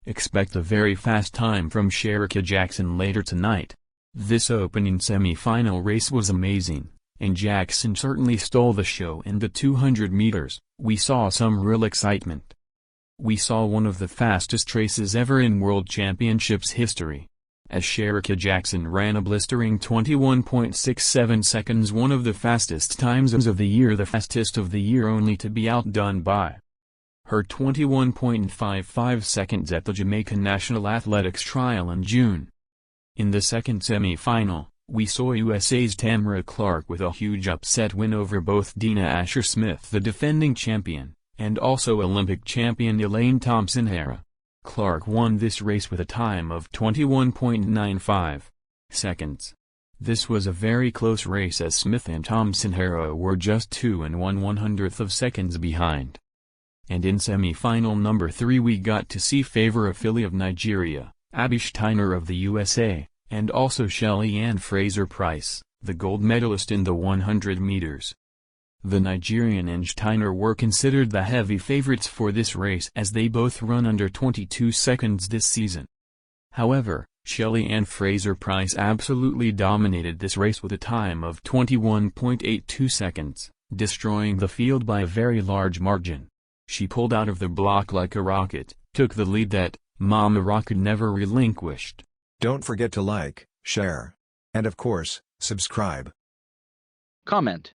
Expect a very fast time from Shericka Jackson later tonight. This opening semi-final race was amazing, and Jackson certainly stole the show. In the 200 meters, we saw some real excitement. We saw one of the fastest races ever in World Championships history, as Shericka Jackson ran a blistering 21.67 seconds, one of the fastest times of the year, the fastest of the year, only to be outdone by her 21.55 seconds at the Jamaica National Athletics Trial in June. In the second semi-final, we saw USA's Tamara Clark with a huge upset win over both Dina Asher-Smith, the defending champion, and also Olympic champion Elaine Thompson-Herah. Clark won this race with a time of 21.95 seconds. This was a very close race, as Smith and Thompson-Herah were just 2 1/100th of seconds behind. And in semi-final number 3 we got to see Favour Afili of Nigeria, Abby Steiner of the USA, and also Shelly-Ann Fraser-Pryce, the gold medalist in the 100 meters. The Nigerian and Steiner were considered the heavy favorites for this race, as they both run under 22 seconds this season. However, Shelly-Ann Fraser-Pryce absolutely dominated this race with a time of 21.82 seconds, destroying the field by a very large margin. She pulled out of the block like a rocket, took the lead that Mama Rocket never relinquished. Don't forget to like, share, and of course, subscribe. Comment.